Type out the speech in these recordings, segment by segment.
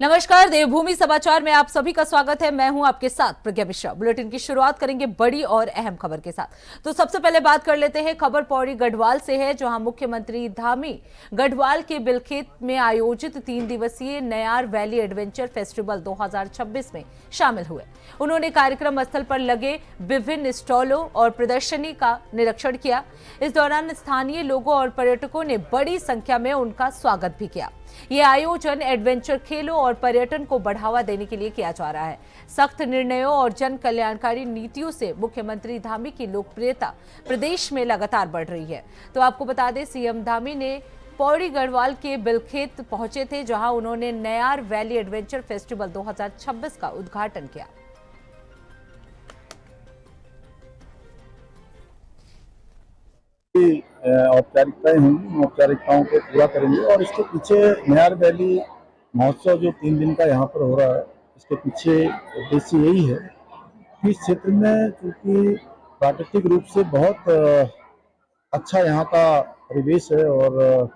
नमस्कार, देवभूमि समाचार में आप सभी का स्वागत है। मैं हूं आपके साथ प्रज्ञा मिश्रा। बुलेटिन की शुरुआत करेंगे बड़ी और अहम खबर के साथ। तो सबसे पहले बात कर लेते हैं, खबर पौड़ी गढ़वाल से है, जहां मुख्यमंत्री धामी गढ़वाल के बिलखेत में आयोजित 3 दिवसीय नयार वैली एडवेंचर फेस्टिवल 2026 में शामिल हुए। उन्होंने कार्यक्रम स्थल पर लगे विभिन्न स्टॉलों और प्रदर्शनी का निरीक्षण किया। इस दौरान स्थानीय लोगों और पर्यटकों ने बड़ी संख्या में उनका स्वागत भी किया। ये आयोजन एडवेंचर खेलों और पर्यटन को बढ़ावा देने के लिए किया जा रहा है। सख्त निर्णयों और जन कल्याणकारी नीतियों से मुख्यमंत्री धामी की लोकप्रियता प्रदेश में लगातार बढ़ रही है। तो आपको बता दें, सीएम धामी ने पौड़ी गढ़वाल के बिलखेत पहुंचे थे, जहां उन्होंने नयार वैली एडवेंचर फेस्टिवल 2026 का उद्घाटन किया। औपचारिकताएं होंगी, औपचारिकताओं को पूरा करेंगे। और इसके पीछे नयार वैली महोत्सव जो 3 दिन का यहाँ पर हो रहा है, इसके पीछे उद्देश्य यही है कि इस क्षेत्र में चूंकि प्राकृतिक रूप से बहुत अच्छा यहाँ का परिवेश है और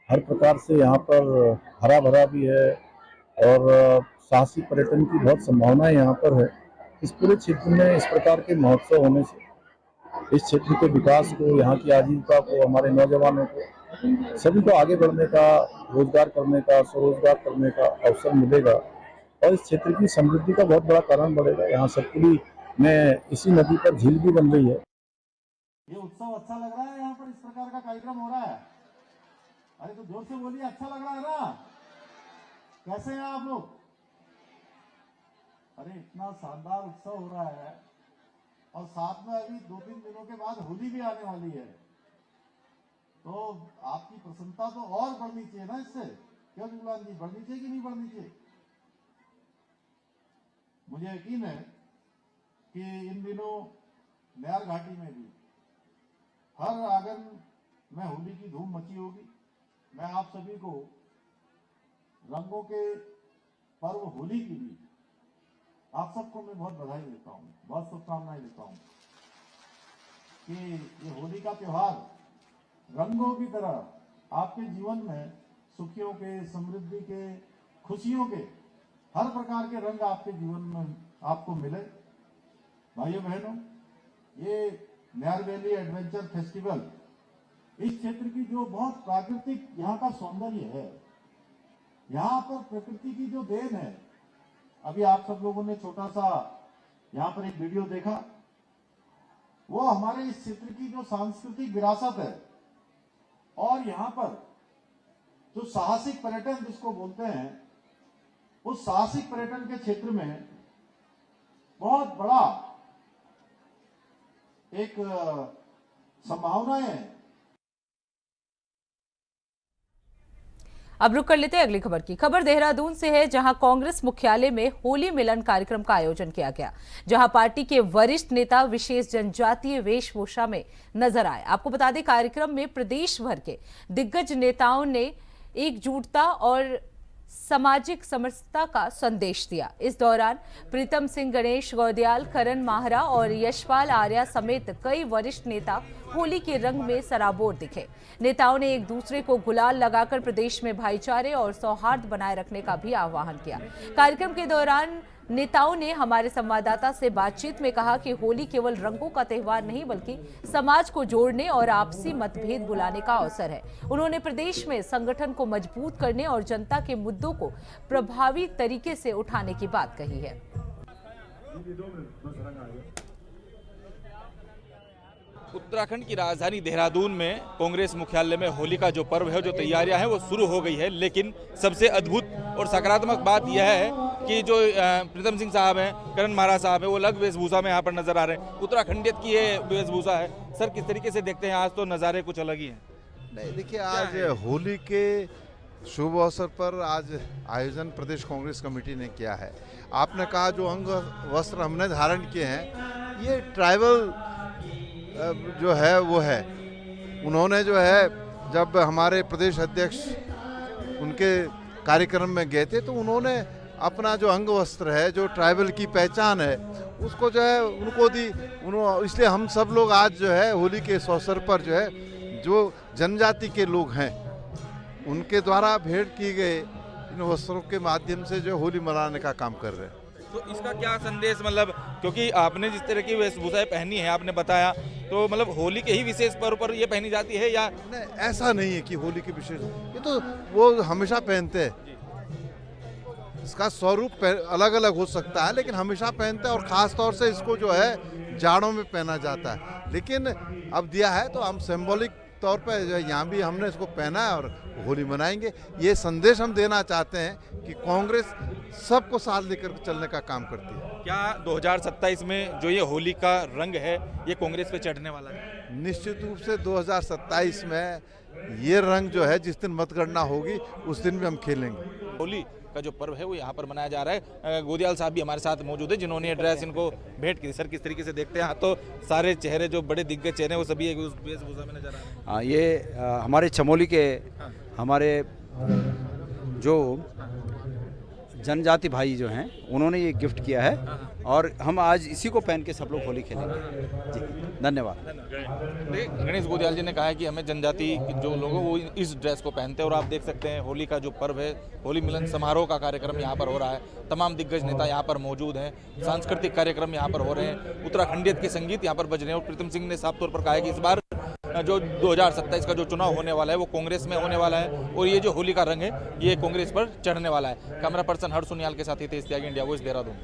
हर प्रकार से यहाँ पर हरा भरा भी है और साहसिक पर्यटन की बहुत संभावनाएं यहाँ पर है। इस पूरे क्षेत्र में इस प्रकार के महोत्सव होने से इस क्षेत्र के विकास को, यहाँ की आजीविका को, हमारे नौजवानों को, सभी को आगे बढ़ने का, रोजगार करने का, स्वरोजगार करने का अवसर मिलेगा और इस क्षेत्र की समृद्धि का बहुत बड़ा कारण बढ़ेगा। यहाँ सतपुली में इसी नदी पर झील भी बन रही है। ये उत्सव अच्छा लग रहा है, यहाँ पर इस प्रकार का कार्यक्रम हो रहा है। अरे तो जोर से बोलिए, अच्छा लग रहा है ना? कैसे हैं आप लोग? अरे इतना शानदार उत्सव हो रहा है और साथ में अभी 2-3 दिनों के बाद होली भी आने वाली है, तो आपकी प्रसन्नता तो और बढ़नी चाहिए ना इससे। क्यों जुगलान जी, बढ़नी चाहिए कि नहीं बढ़नी चाहिए? मुझे यकीन है कि इन दिनों नयार घाटी में भी हर आंगन में होली की धूम मची होगी। मैं आप सभी को रंगों के पर्व होली की भी आप सबको मैं बहुत बधाई देता हूँ, बहुत शुभकामनाएं देता हूँ कि ये होली का त्योहार रंगों की तरह आपके जीवन में सुखियों के, समृद्धि के, खुशियों के, हर प्रकार के रंग आपके जीवन में आपको मिले। भाइयों बहनों, ये नयार वैली एडवेंचर फेस्टिवल इस क्षेत्र की जो बहुत प्राकृतिक यहाँ का सौंदर्य है, यहाँ पर प्रकृति की जो देन है। अभी आप सब लोगों ने छोटा सा यहाँ पर एक वीडियो देखा, वो हमारे इस क्षेत्र की जो सांस्कृतिक विरासत है और यहाँ पर जो साहसिक पर्यटन जिसको बोलते हैं, उस साहसिक पर्यटन के क्षेत्र में बहुत बड़ा एक संभावना है। अब रुक कर लेते हैं अगली खबर की। खबर देहरादून से है, जहां कांग्रेस मुख्यालय में होली मिलन कार्यक्रम का आयोजन किया गया, जहां पार्टी के वरिष्ठ नेता विशेष जनजातीय वेशभूषा में नजर आए। आपको बता दें, कार्यक्रम में प्रदेश भर के दिग्गज नेताओं ने एकजुटता और सामाजिक समरसता का संदेश दिया। इस दौरान प्रीतम सिंह, गणेश गौदियाल, करण माहरा और यशपाल आर्या समेत कई वरिष्ठ नेता होली के रंग में सराबोर दिखे। नेताओं ने एक दूसरे को गुलाल लगाकर प्रदेश में भाईचारे और सौहार्द बनाए रखने का भी आह्वान किया। कार्यक्रम के दौरान नेताओं ने हमारे संवाददाता से बातचीत में कहा कि होली केवल रंगों का त्योहार नहीं, बल्कि समाज को जोड़ने और आपसी मतभेद भुलाने का अवसर है। उन्होंने प्रदेश में संगठन को मजबूत करने और जनता के मुद्दों को प्रभावी तरीके से उठाने की बात कही है। उत्तराखंड की राजधानी देहरादून में कांग्रेस मुख्यालय में होली का जो पर्व है, जो तैयारियां हैं वो शुरू हो गई है। लेकिन सबसे अद्भुत और सकारात्मक बात यह है कि जो प्रीतम सिंह साहब हैं, करण माहरा साहब हैं, वो अलग वेशभूषा में यहाँ पर नजर आ रहे हैं। उत्तराखंडियत की ये वेशभूषा है। सर, किस तरीके से देखते हैं? आज तो नज़ारे कुछ अलग ही हैं। नहीं, देखिए, आज होली के शुभ अवसर पर आज आयोजन प्रदेश कांग्रेस कमेटी ने किया है। आपने कहा जो अंग वस्त्र हमने धारण किए हैं, ये ट्राइबल जो है वो है। उन्होंने जो है, जब हमारे प्रदेश अध्यक्ष उनके कार्यक्रम में गए थे, तो उन्होंने अपना जो अंग वस्त्र है, जो ट्राइबल की पहचान है, उसको जो है उनको दी। इसलिए हम सब लोग आज जो है होली के इस अवसर पर जो है, जो जनजाति के लोग हैं उनके द्वारा भेंट की गए अपने वस्त्रों के माध्यम से जो होली मनाने का काम कर रहे हैं। तो इसका क्या संदेश, मतलब क्योंकि आपने जिस तरह की वेशभूषाएं पहनी है, आपने बताया, तो मतलब होली के ही विशेष पर्व पर ये पहनी जाती है या नहीं, ऐसा नहीं है कि होली की विशेष, ये तो वो हमेशा पहनते हैं। इसका स्वरूप अलग अलग हो सकता है, लेकिन हमेशा पहनते हैं, और ख़ास तौर से इसको जो है जाड़ों में पहना जाता है। लेकिन अब दिया है तो हम सिंबॉलिक तौर पर यहाँ भी हमने इसको पहना है और होली मनाएंगे। ये संदेश हम देना चाहते हैं कि कांग्रेस सबको साथ लेकर चलने का काम करती है। क्या 2027 में जो ये होली का रंग है ये कांग्रेस पे चढ़ने वाला है? निश्चित रूप से 2027 में ये रंग जो है, जिस दिन मतगणना होगी उस दिन भी हम खेलेंगे। होली का जो पर्व है वो यहाँ पर मनाया जा रहा है। गोदियाल साहब भी हमारे साथ मौजूद है, जिन्होंने ये ड्रेस इनको भेंट की। सर, किस तरीके से देखते हैं? हाँ, तो सारे चेहरे जो बड़े दिग्गज चेहरे हैं वो सभी एक वेशभूषा में नजर आ रहे हैं। हाँ, ये हमारे चमोली के हमारे जो जनजाति भाई जो हैं उन्होंने ये गिफ्ट किया है, और हम आज इसी को पहन के सब लोग होली खेलेंगे। जी, धन्यवाद। गणेश गोदियाल जी ने कहा है कि हमें जनजाति जो लोग हैं वो इस ड्रेस को पहनते हैं, और आप देख सकते हैं होली का जो पर्व है, होली मिलन समारोह का कार्यक्रम यहाँ पर हो रहा है। तमाम दिग्गज नेता यहाँ पर मौजूद हैं, सांस्कृतिक कार्यक्रम यहाँ पर हो रहे हैं, उत्तराखंडियत के संगीत यहाँ पर बज रहे हैं। और प्रीतम सिंह ने साफ तौर पर कहा है कि इस बार जो 2027 का जो चुनाव होने वाला है वो कांग्रेस में होने वाला है, और ये जो होली का रंग है ये कांग्रेस पर चढ़ने वाला है। कैमरा पर्सन हर्ष सुनियाल के साथ ही थे त्यागी, इंडिया वॉइस, देहरादून।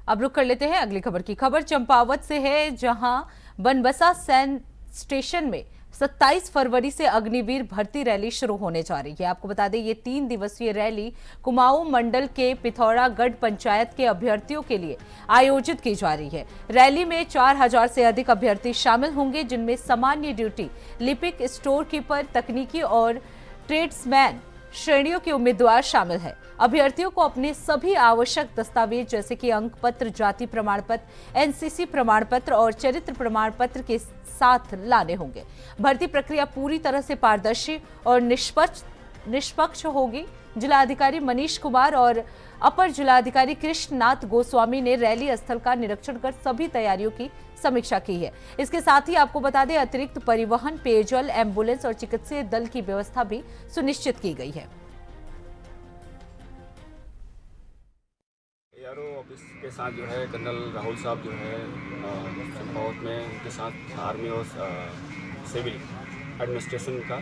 अब रुक कर लेते हैं अगली खबर की। खबर चंपावत से है, जहां बनबसा सैन स्टेशन में 27 फरवरी से अग्निवीर भर्ती रैली शुरू होने जा रही है। आपको बता दें, ये 3 दिवसीय रैली कुमाऊं मंडल के पिथौरागढ़ पंचायत के अभ्यर्थियों के लिए आयोजित की जा रही है। रैली में 4000 से अधिक अभ्यर्थी शामिल होंगे, जिनमें सामान्य ड्यूटी, लिपिक, स्टोर कीपर, तकनीकी और ट्रेड्समैन श्रेणियों के उम्मीदवार शामिल है। अभ्यर्थियों को अपने सभी आवश्यक दस्तावेज जैसे कि अंक पत्र, जाति प्रमाण पत्र, एनसीसी प्रमाण पत्र और चरित्र प्रमाण पत्र के साथ लाने होंगे। भर्ती प्रक्रिया पूरी तरह से पारदर्शी और निष्पक्ष होगी। जिलाधिकारी मनीष कुमार और अपर जिलाधिकारी कृष्णनाथ गोस्वामी ने रैली स्थल का निरीक्षण कर सभी तैयारियों की समीक्षा की है। इसके साथ ही आपको बता दें, अतिरिक्त परिवहन, पेयजल, एम्बुलेंस और चिकित्सीय दल की व्यवस्था भी सुनिश्चित की गई है। यारो ऑफिस के साथ जो है कर्नल राहुल साहब जो है चंपावत में, उनके साथ आर्मी और सिविल एडमिनिस्ट्रेशन का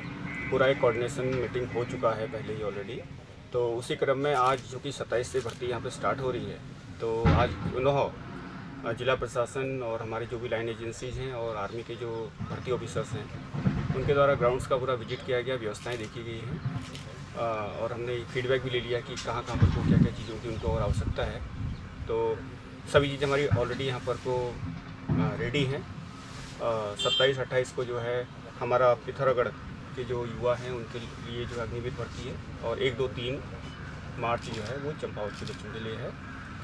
पूरा एक कोऑर्डिनेशन मीटिंग हो चुका है पहले ही ऑलरेडी। तो उसी क्रम में आज जो कि 27 से भर्ती यहाँ पे स्टार्ट हो रही है, तो आज उन्होंने जिला प्रशासन और हमारी जो भी लाइन एजेंसीज हैं और आर्मी के जो भर्ती ऑफिसर्स हैं उनके द्वारा ग्राउंड्स का पूरा विजिट किया गया, व्यवस्थाएं देखी गई हैं, और हमने फीडबैक भी ले लिया कि कहाँ कहाँ पर को क्या क्या चीज़ों की उनको और आवश्यकता है। तो सभी चीज़ें हमारी ऑलरेडी यहाँ पर को रेडी हैं। 27-28 को जो है हमारा पिथौरागढ़ के जो युवा हैं उनके लिए जो अग्निवीर भर्ती है, और 1, 2, 3 मार्च जो है वो चंपावत के बच्चों के लिए है,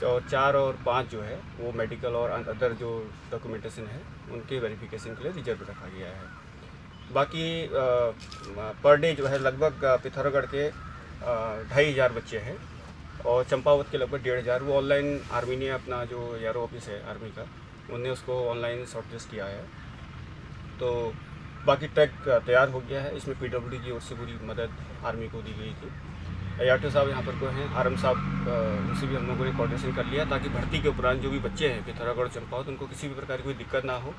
और 4 और 5 जो है वो मेडिकल और अदर जो डॉक्यूमेंटेशन है उनके वेरिफिकेशन के लिए रिजर्व रखा गया है। बाकी पर डे जो है लगभग पिथौरागढ़ के 2500 बच्चे हैं, और चंपावत के लगभग 1500 वो ऑनलाइन आर्मी ने अपना जो यारो ऑफिस है आर्मी का, उन्होंने उसको ऑनलाइन शॉर्टलिस्ट किया है। तो बाकी ट्रैक तैयार हो गया है, इसमें पीडब्ल्यूडी की ओर से पूरी मदद आर्मी को दी गई थी। ARTO साहब यहाँ पर को हैं, RM साहब, उनसे भी हम लोगों ने कोऑर्डिनेशन कर लिया ताकि भर्ती के उपरांत जो भी बच्चे हैं पिथौरागढ़ चंपावत उनको किसी भी प्रकार की कोई दिक्कत ना हो।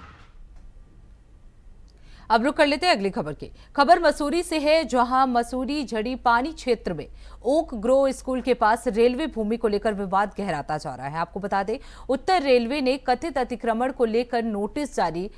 अब रुक कर लेते हैं अगली खबर की। खबर मसूरी से है, जहां मसूरी झड़ी पानी क्षेत्र में ओक ग्रो स्कूल के पास रेलवे भूमि को लेकर विवाद गहराता जा रहा है। आपको बता दें, उत्तर रेलवे ने कथित अतिक्रमण को लेकर नोटिस जारी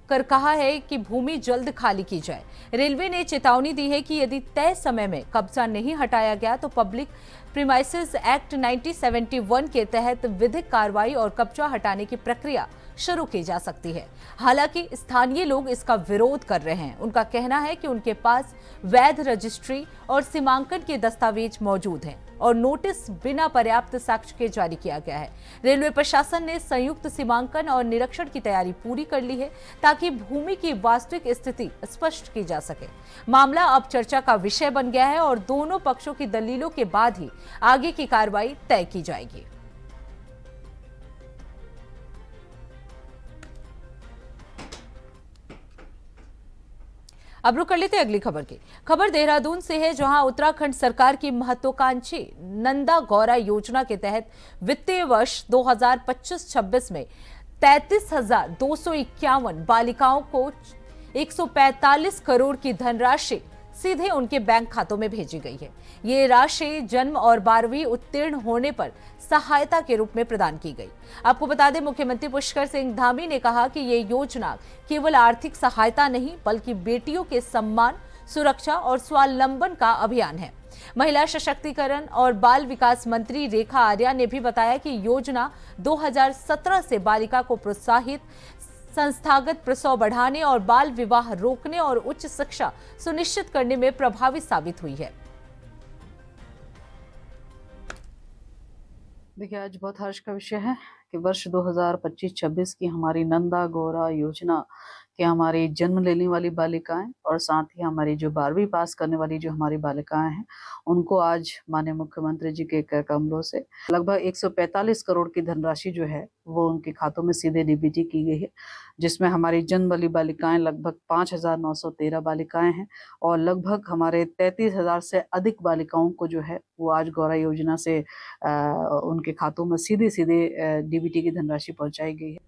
कर कहा है कि भूमि जल्द खाली की जाए। रेलवे ने चेतावनी दी है कि यदि तय समय में कब्जा नहीं हटाया गया तो पब्लिक प्रीमाइसेस एक्ट 1971 के तहत विधिक कार्रवाई और कब्जा हटाने की प्रक्रिया शुरू की जा सकती है। हालांकि स्थानीय लोग इसका विरोध कर रहे हैं। उनका कहना है कि उनके पास वैध रजिस्ट्री और सीमांकन के दस्तावेज मौजूद हैं और नोटिस बिना पर्याप्त साक्ष्य के जारी किया गया है। रेलवे प्रशासन ने संयुक्त सीमांकन और निरीक्षण की तैयारी पूरी कर ली है ताकि भूमि की वास्तविक स्थिति स्पष्ट की जा सके। मामला अब चर्चा का विषय बन गया है और दोनों पक्षों की दलीलों के बाद ही आगे की कार्रवाई तय की जाएगी। अब रुक कर लेते हैं अगली खबर की। खबर देहरादून से है, जहां उत्तराखंड सरकार की महत्वाकांक्षी नंदा गौरा योजना के तहत वित्तीय वर्ष 2025-26 में 33,251 बालिकाओं को 145 करोड़ की धनराशि सीधे उनके बैंक खातों में भेजी गई है। ये राशि जन्म और 12वीं उत्तीर्ण होने पर सहायता के रूप में प्रदान की गई। आपको बता दें, मुख्यमंत्री पुष्कर सिंह धामी ने कहा कि ये योजना केवल आर्थिक सहायता नहीं बल्कि बेटियों के सम्मान, सुरक्षा और स्वावलंबन का अभियान है। महिला सशक्तिकरण और बाल विकास मंत्री रेखा आर्या ने भी बताया कि योजना 2017 से बालिका को प्रोत्साहित, संस्थागत प्रसव बढ़ाने और बाल विवाह रोकने और उच्च शिक्षा सुनिश्चित करने में प्रभावी साबित हुई है। देखिए, आज बहुत हर्ष का विषय है कि वर्ष 2025-26 की हमारी नंदा गौरा योजना कि हमारी जन्म लेने वाली बालिकाएं और साथ ही हमारी जो 12वीं पास करने वाली जो हमारी बालिकाएं हैं, उनको आज माननीय मुख्यमंत्री जी के कर कमलों से लगभग 145 करोड़ की धनराशि जो है वो उनके खातों में सीधे डीबीटी की गई है, जिसमें हमारी जन्म वाली बालिकाएं लगभग 5,913 बालिकाएं हैं और लगभग हमारे 33,000 से अधिक बालिकाओं को जो है वो आज गौरा योजना से उनके खातों में सीधे डीबीटी की धनराशि पहुंचाई गई है।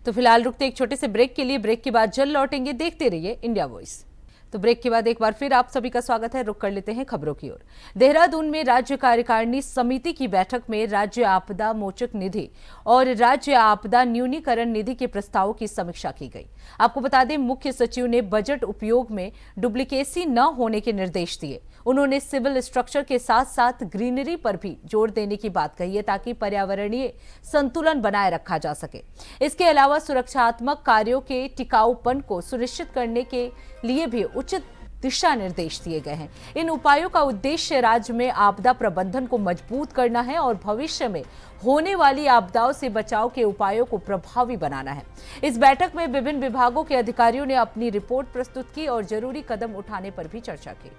तो फिलहाल रुकते एक छोटे से ब्रेक के लिए। ब्रेक के बाद जल्द लौटेंगे। देखते रहिए इंडिया वॉइस। तो ब्रेक के बाद एक बार फिर आप सभी का स्वागत है। रुक कर लेते हैं खबरों की ओर। देहरादून में राज्य कार्यकारिणी समिति की बैठक में राज्य आपदा मोचक निधि और राज्य आपदा न्यूनीकरण निधि के प्रस्तावों की समीक्षा की गई। आपको बता दें, मुख्य सचिव ने बजट उपयोग में डुप्लीकेसी न होने के निर्देश दिए। उन्होंने सिविल स्ट्रक्चर के साथ साथ ग्रीनरी पर भी जोर देने की बात कही है ताकि पर्यावरणीय संतुलन बनाए रखा जा सके। इसके अलावा सुरक्षात्मक कार्यों के टिकाऊपन को सुनिश्चित करने के लिए भी उचित दिशा निर्देश दिए गए हैं। इन उपायों का उद्देश्य राज्य में आपदा प्रबंधन को मजबूत करना है और भविष्य में होने वाली आपदाओं से बचाव के उपायों को प्रभावी बनाना है। इस बैठक में विभिन्न विभागों के अधिकारियों ने अपनी रिपोर्ट प्रस्तुत की और जरूरी कदम उठाने पर भी चर्चा की।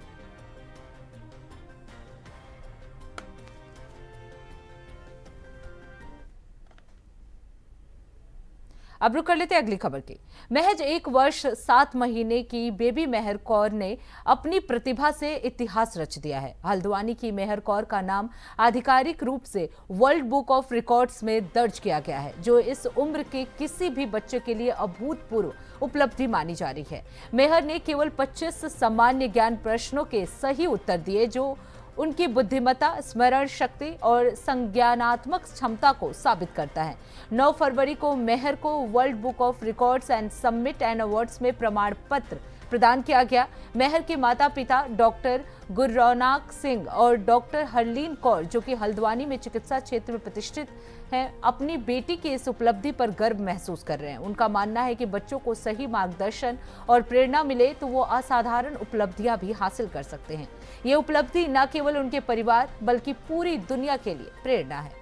अब रुक कर लेते अगली खबर की। महज 1 वर्ष 7 महीने की बेबी मेहर कौर ने अपनी प्रतिभा से इतिहास रच दिया है। हल्द्वानी की मेहर कौर का नाम आधिकारिक रूप से वर्ल्ड बुक ऑफ रिकॉर्ड्स में दर्ज किया गया है, जो इस उम्र के किसी भी बच्चे के लिए अभूतपूर्व उपलब्धि मानी जा रही है। मेहर ने केवल 25 सामान्य ज्ञान प्रश्नों के सही उत्तर दिए, जो उनकी बुद्धिमत्ता, स्मरण शक्ति और संज्ञानात्मक क्षमता को साबित करता है। 9 फरवरी को मेहर को world book of records and summit and awards में प्रमाण पत्र प्रदान किया गया। मेहर के माता पिता डॉक्टर गुररौनक सिंह और डॉक्टर हरलीन कौर, जो कि हल्द्वानी में चिकित्सा क्षेत्र में प्रतिष्ठित हैं, अपनी बेटी की इस उपलब्धि पर गर्व महसूस कर रहे हैं। उनका मानना है कि बच्चों को सही मार्गदर्शन और प्रेरणा मिले तो वो असाधारण उपलब्धियां भी हासिल कर सकते हैं। ये उपलब्धि न केवल उनके परिवार बल्कि पूरी दुनिया के लिए प्रेरणा है।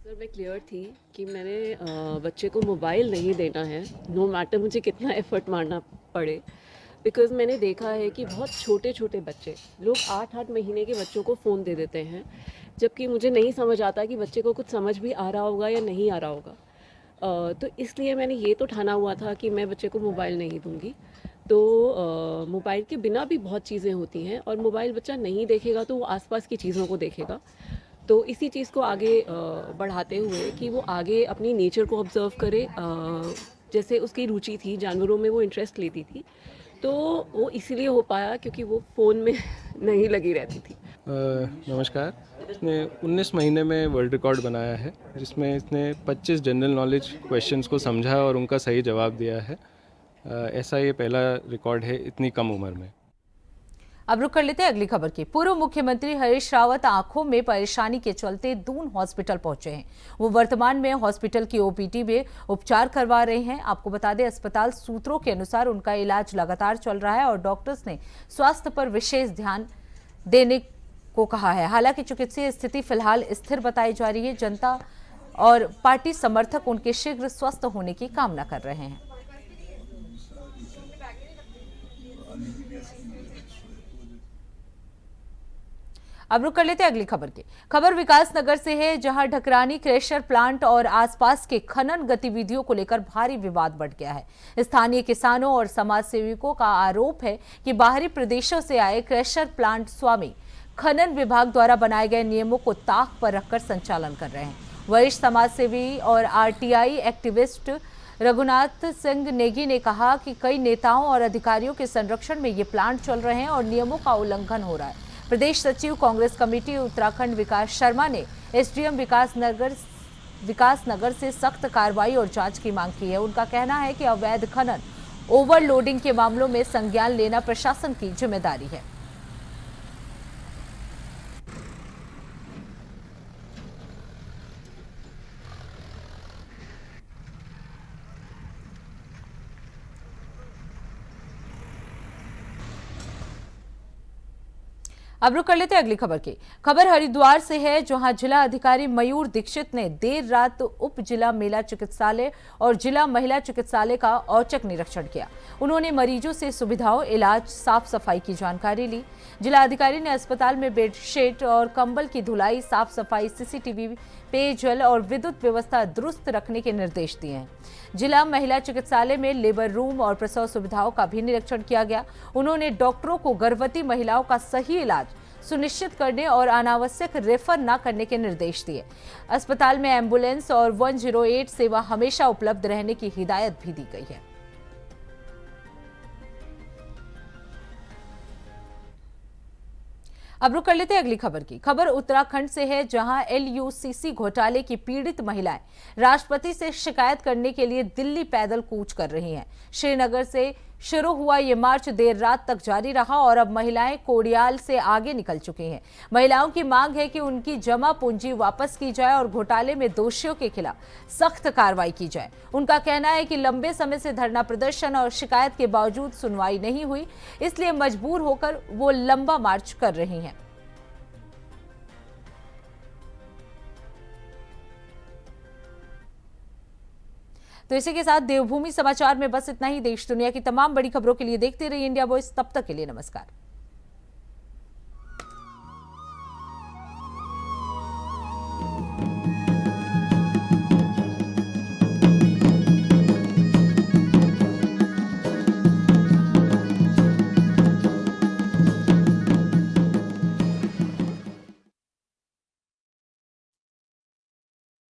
सर, मैं क्लियर थी कि मैंने बच्चे को मोबाइल नहीं देना है, नो मैटर मुझे कितना एफर्ट मारना पड़े। बिकॉज़ मैंने देखा है कि बहुत छोटे छोटे बच्चे, लोग 8-8 महीने के बच्चों को फ़ोन दे देते हैं, जबकि मुझे नहीं समझ आता कि बच्चे को कुछ समझ भी आ रहा होगा या नहीं आ रहा होगा। तो इसलिए मैंने ये तो ठाना हुआ था कि मैं बच्चे को मोबाइल नहीं दूंगी। तो मोबाइल के बिना भी बहुत चीज़ें होती हैं और मोबाइल बच्चा नहीं देखेगा तो वो आसपास की चीज़ों को देखेगा। तो इसी चीज़ को आगे बढ़ाते हुए कि वो आगे अपनी नेचर को ऑब्जर्व करे, जैसे उसकी रुचि थी, जानवरों में वो इंटरेस्ट लेती थी, तो वो इसीलिए हो पाया क्योंकि वो फ़ोन में नहीं लगी रहती थी। नमस्कार। इसने 19 महीने में वर्ल्ड रिकॉर्ड बनाया है, जिसमें इसने 25 जनरल नॉलेज क्वेश्चंस को समझा और उनका सही जवाब दिया है। ऐसा ये पहला रिकॉर्ड है इतनी कम उम्र में। अब रुक कर लेते हैं अगली खबर की। पूर्व मुख्यमंत्री हरीश रावत आंखों में परेशानी के चलते दून हॉस्पिटल पहुंचे हैं। वो वर्तमान में हॉस्पिटल की ओपीडी में उपचार करवा रहे हैं। आपको बता दें, अस्पताल सूत्रों के अनुसार उनका इलाज लगातार चल रहा है और डॉक्टर्स ने स्वास्थ्य पर विशेष ध्यान देने को कहा है। हालांकि चिकित्सीय स्थिति फिलहाल स्थिर बताई जा रही है। जनता और पार्टी समर्थक उनके शीघ्र स्वस्थ होने की कामना कर रहे हैं। अब रुक कर लेते हैं अगली खबर की। खबर विकासनगर से है, जहां ढकरानी क्रेशर प्लांट और आसपास के खनन गतिविधियों को लेकर भारी विवाद बढ़ गया है। स्थानीय किसानों और समाज सेवकों का आरोप है कि बाहरी प्रदेशों से आए क्रेशर प्लांट स्वामी खनन विभाग द्वारा बनाए गए नियमों को ताक पर रखकर संचालन कर रहे हैं। वरिष्ठ समाज सेवी और आरटीआई एक्टिविस्ट रघुनाथ सिंह नेगी ने कहा कि कई नेताओं और अधिकारियों के संरक्षण में ये प्लांट चल रहे हैं और नियमों का उल्लंघन हो रहा है। प्रदेश सचिव कांग्रेस कमेटी उत्तराखंड विकास शर्मा ने एसडीएम विकासनगर से सख्त कार्रवाई और जांच की मांग की है। उनका कहना है कि अवैध खनन, ओवरलोडिंग के मामलों में संज्ञान लेना प्रशासन की जिम्मेदारी है। अब रुक कर लेते हैं अगली खबर की। खबर हरिद्वार से है, जहां जिला अधिकारी मयूर दीक्षित ने देर रात उप जिला महिला चिकित्सालय और जिला महिला चिकित्सालय का औचक निरीक्षण किया। उन्होंने मरीजों से सुविधाओं, इलाज, साफ सफाई की जानकारी ली। जिला अधिकारी ने अस्पताल में बेडशीट और कंबल की धुलाई, साफ सफाई, सीसीटीवी, पेयजल और विद्युत व्यवस्था दुरुस्त रखने के निर्देश दिए हैं। जिला महिला चिकित्सालय में लेबर रूम और प्रसव सुविधाओं का भी निरीक्षण किया गया। उन्होंने डॉक्टरों को गर्भवती महिलाओं का सही इलाज सुनिश्चित करने और अनावश्यक रेफर न करने के निर्देश दिए। अस्पताल में एम्बुलेंस और 108 सेवा हमेशा उपलब्ध रहने की हिदायत भी दी गई है। अब रुक कर लेते हैं अगली खबर की। खबर उत्तराखंड से है, जहां LUCC घोटाले की पीड़ित महिलाएं राष्ट्रपति से शिकायत करने के लिए दिल्ली पैदल कूच कर रही हैं। श्रीनगर से शुरू हुआ ये मार्च देर रात तक जारी रहा और अब महिलाएं कोडियाल से आगे निकल चुकी हैं। महिलाओं की मांग है कि उनकी जमा पूंजी वापस की जाए और घोटाले में दोषियों के खिलाफ सख्त कार्रवाई की जाए। उनका कहना है कि लंबे समय से धरना प्रदर्शन और शिकायत के बावजूद सुनवाई नहीं हुई, इसलिए मजबूर होकर वो लंबा मार्च कर रही हैं। तो इसी के साथ देवभूमि समाचार में बस इतना ही। देश दुनिया की तमाम बड़ी खबरों के लिए देखते रहिए इंडिया वॉइस। तब तक के लिए नमस्कार।